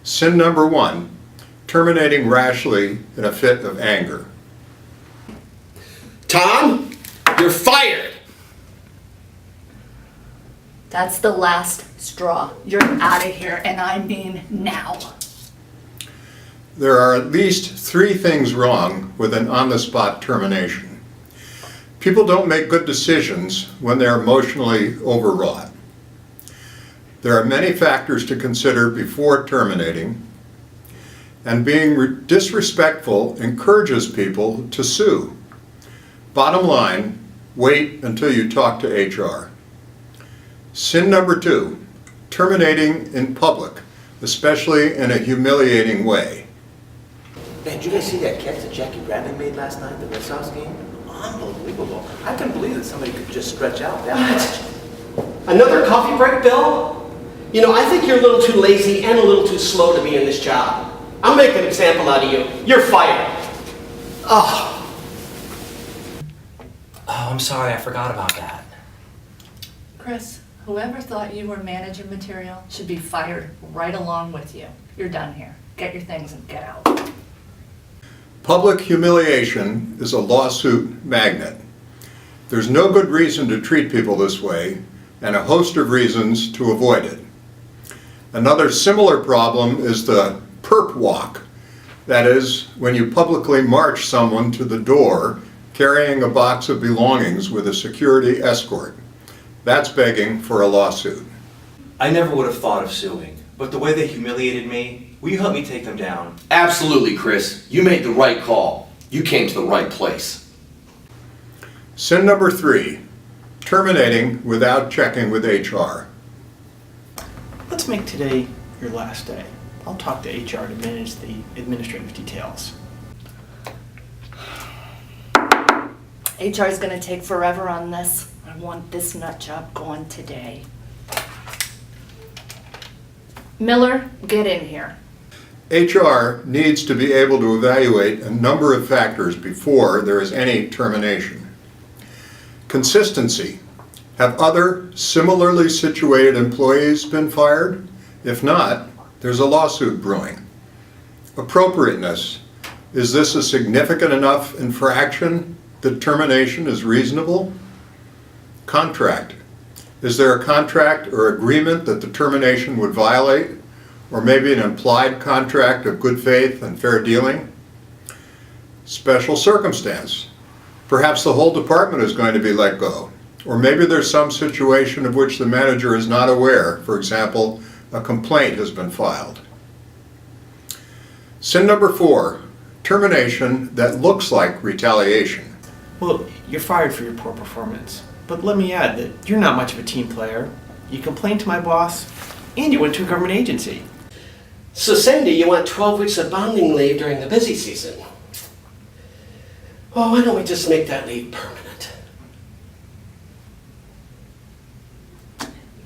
Sin number 1, terminating rashly in a fit of anger. Tom, you're fired. That's the last straw. You're out of here, and I mean now. There are at least 3 things wrong with an on-the-spot termination. People don't make good decisions when they're emotionally overwrought. There are many factors to consider before terminating, and being disrespectful encourages people to sue. Bottom line, wait until you talk to HR. Sin number 2, terminating in public, especially in a humiliating way. Man, did you guys see that catch that Jackie Bradley made last night at the Red Sox game? Unbelievable. I couldn't believe that somebody could just stretch out that much. Another coffee break, Bill? You know, I think you're a little too lazy and a little too slow to be in this job. I'll make an example out of you. You're fired. Oh. Oh, I'm sorry, I forgot about that. Chris, whoever thought you were managing material should be fired right along with you. You're done here. Get your things and get out. Public humiliation is a lawsuit magnet. There's no good reason to treat people this way, and a host of reasons to avoid it. Another similar problem is the perp walk. That is, when you publicly march someone to the door carrying a box of belongings with a security escort. That's begging for a lawsuit. I never would have thought of suing, but the way they humiliated me, will you help me take them down? Absolutely, Chris. You made the right call. You came to the right place. Sin number 3, terminating without checking with HR. Let's make today your last day. I'll talk to HR to manage the administrative details. HR is gonna take forever on this. I want this nut job gone today. Miller, get in here. HR needs to be able to evaluate a number of factors before there is any termination. Consistency. Have other similarly situated employees been fired? If not, there's a lawsuit brewing. Appropriateness. Is this a significant enough infraction that termination is reasonable? Contract. Is there a contract or agreement that the termination would violate? Or maybe an implied contract of good faith and fair dealing? Special circumstance. Perhaps the whole department is going to be let go. Or maybe there's some situation of which the manager is not aware. For example, a complaint has been filed. Sin number 4, termination that looks like retaliation. Well, you're fired for your poor performance. But let me add that you're not much of a team player. You complained to my boss, and you went to a government agency. So, Sandy, you want 12 weeks of bonding leave during the busy season. Well, why don't we just make that leave permanent?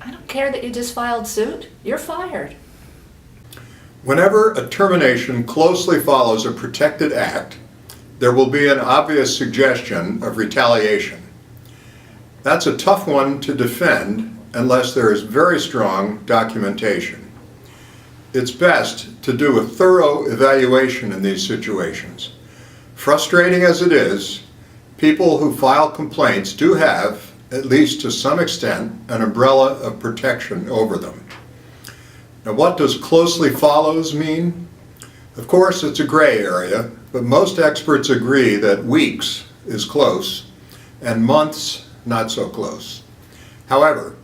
I don't care that you just filed suit. You're fired. Whenever a termination closely follows a protected act, there will be an obvious suggestion of retaliation. That's a tough one to defend unless there is very strong documentation. It's best to do a thorough evaluation in these situations. Frustrating as it is, people who file complaints do have, at least to some extent, an umbrella of protection over them. Now, what does closely follows mean? Of course, it's a gray area, but most experts agree that weeks is close and months not so close. However,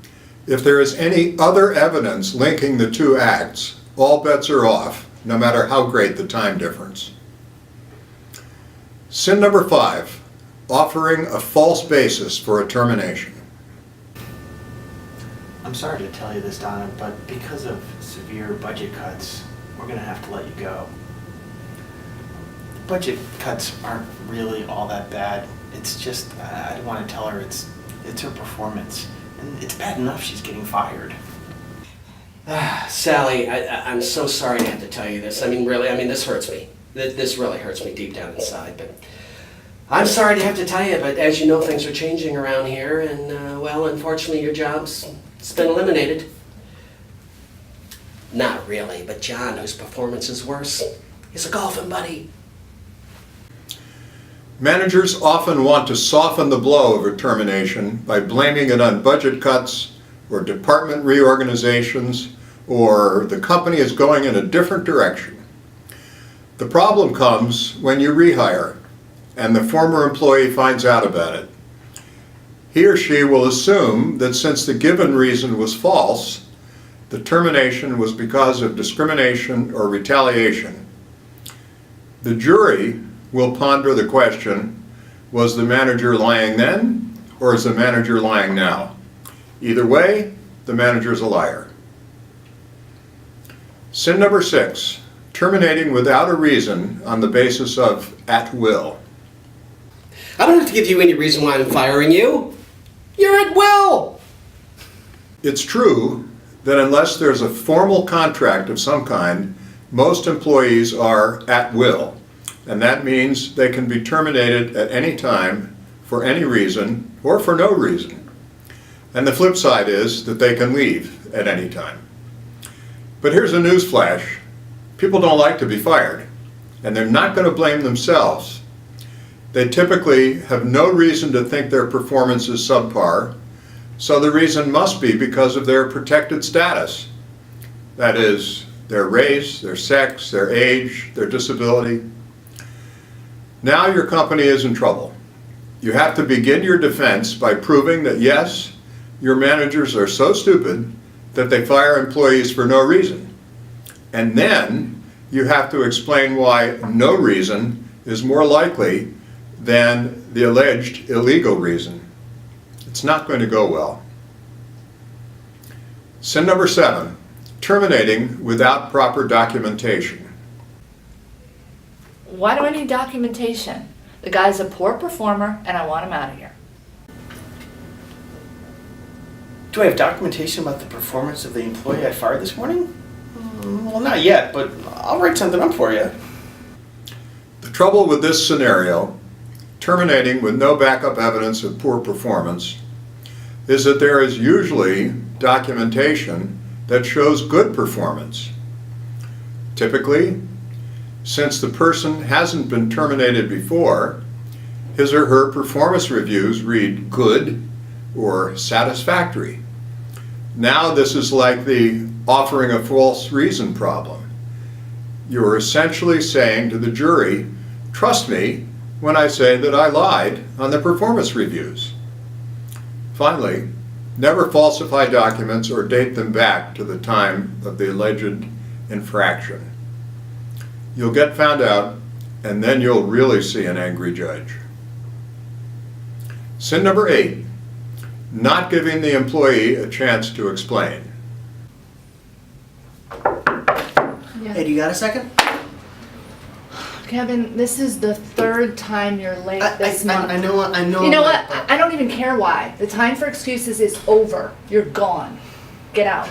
if there is any other evidence linking the two acts, all bets are off, no matter how great the time difference. Sin number 5, offering a false basis for a termination. I'm sorry to tell you this, Donna, but because of severe budget cuts, we're going to have to let you go. Budget cuts aren't really all that bad. It's just, I want to tell her it's her performance. And it's bad enough she's getting fired. Sally, I'm so sorry to have to tell you this. I mean, really, this hurts me. This really hurts me deep down inside. But I'm sorry to have to tell you, but as you know, things are changing around here, and well, unfortunately, your job's been eliminated. Not really, but John, whose performance is worse, is a golfing buddy. Managers often want to soften the blow of a termination by blaming it on budget cuts or department reorganizations, or the company is going in a different direction. The problem comes when you rehire and the former employee finds out about it. He or she will assume that since the given reason was false, the termination was because of discrimination or retaliation. The jury will ponder the question, was the manager lying then, or is the manager lying now? Either way, the manager's a liar. Sin number 6, terminating without a reason on the basis of at will. I don't have to give you any reason why I'm firing you. You're at will. It's true that unless there's a formal contract of some kind, most employees are at will, and that means they can be terminated at any time for any reason or for no reason. And the flip side is that they can leave at any time. But here's a news flash. People don't like to be fired, and they're not going to blame themselves. They typically have no reason to think their performance is subpar, so the reason must be because of their protected status. That is, their race, their sex, their age, their disability. Now your company is in trouble. You have to begin your defense by proving that yes, your managers are so stupid that they fire employees for no reason. And then you have to explain why no reason is more likely than the alleged illegal reason. It's not going to go well. Sin number 7, terminating without proper documentation. Why do I need documentation? The guy's a poor performer and I want him out of here. Do I have documentation about the performance of the employee I fired this morning? Well, not yet, but I'll write something up for you. The trouble with this scenario, terminating with no backup evidence of poor performance, is that there is usually documentation that shows good performance. Typically, since the person hasn't been terminated before, his or her performance reviews read good or satisfactory. Now this is like the offering a false reason problem. You're essentially saying to the jury, trust me when I say that I lied on the performance reviews. Finally, never falsify documents or date them back to the time of the alleged infraction. You'll get found out, and then you'll really see an angry judge. Sin number 8, not giving the employee a chance to explain. Hey, do you got a second? Kevin, this is the 3rd time you're late this month. I know. You know what? but- I don't even care why. The time for excuses is over. You're gone. Get out.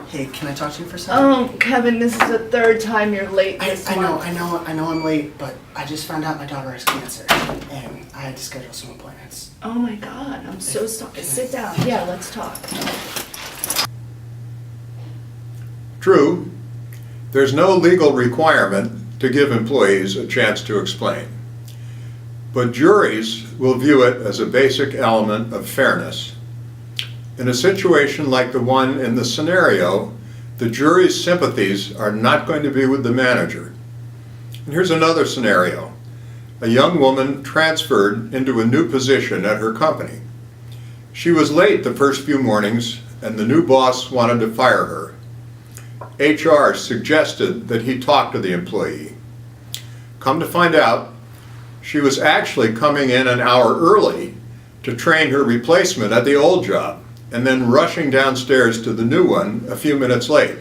Hey, can I talk to you for a second? Oh, Kevin, this is the 3rd time you're late this I month. know I'm late, but I just found out my daughter has cancer, and I had to schedule some appointments. Oh my God, I'm so sorry. Sit down. Yeah, let's talk. True, there's no legal requirement to give employees a chance to explain. But juries will view it as a basic element of fairness. In a situation like the one in the scenario, the jury's sympathies are not going to be with the manager. And here's another scenario. A young woman transferred into a new position at her company. She was late the first few mornings, and the new boss wanted to fire her. HR suggested that he talk to the employee. Come to find out, she was actually coming in an hour early to train her replacement at the old job, and then rushing downstairs to the new one a few minutes late.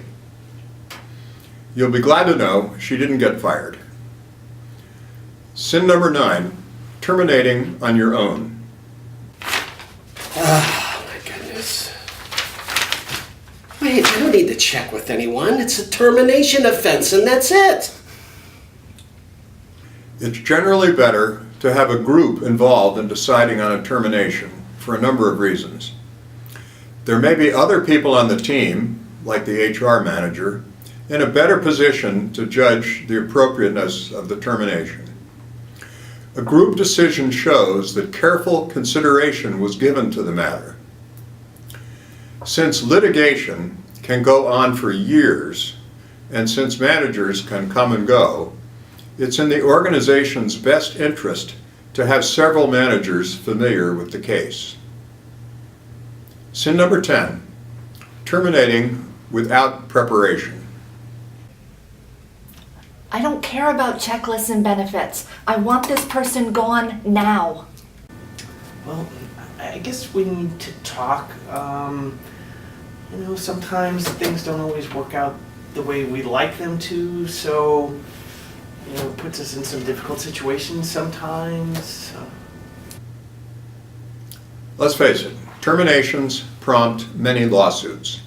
You'll be glad to know she didn't get fired. Sin number 9, terminating on your own. Oh, my goodness. Wait, I don't need to check with anyone. It's a termination offense, and that's it. It's generally better to have a group involved in deciding on a termination for a number of reasons. There may be other people on the team, like the HR manager, in a better position to judge the appropriateness of the termination. A group decision shows that careful consideration was given to the matter. Since litigation can go on for years, and since managers can come and go, it's in the organization's best interest to have several managers familiar with the case. Sin number 10, terminating without preparation. I don't care about checklists and benefits. I want this person gone now. Well, I guess we need to talk. Sometimes things don't always work out the way we like them to, so, it puts us in some difficult situations sometimes. Let's face it, terminations prompt many lawsuits,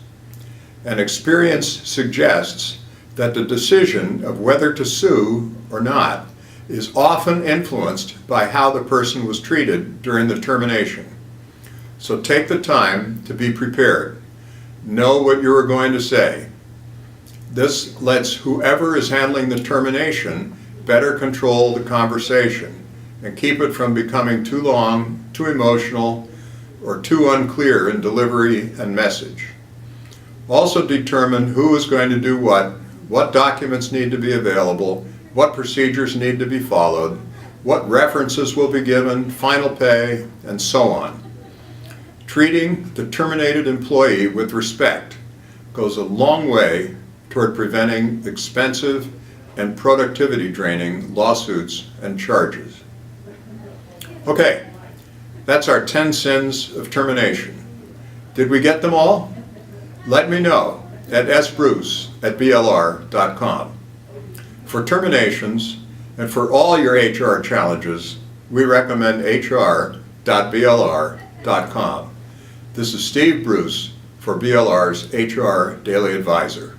and experience suggests that the decision of whether to sue or not is often influenced by how the person was treated during the termination. So take the time to be prepared. Know what you are going to say. This lets whoever is handling the termination better control the conversation and keep it from becoming too long, too emotional, or too unclear in delivery and message. Also determine who is going to do what documents need to be available, what procedures need to be followed, what references will be given, final pay, and so on. Treating the terminated employee with respect goes a long way toward preventing expensive and productivity-draining lawsuits and charges. Okay, that's our 10 sins of termination. Did we get them all? Let me know at sbruce@blr.com. For terminations and for all your HR challenges, we recommend hr.blr.com. This is Steve Bruce for BLR's HR Daily Advisor.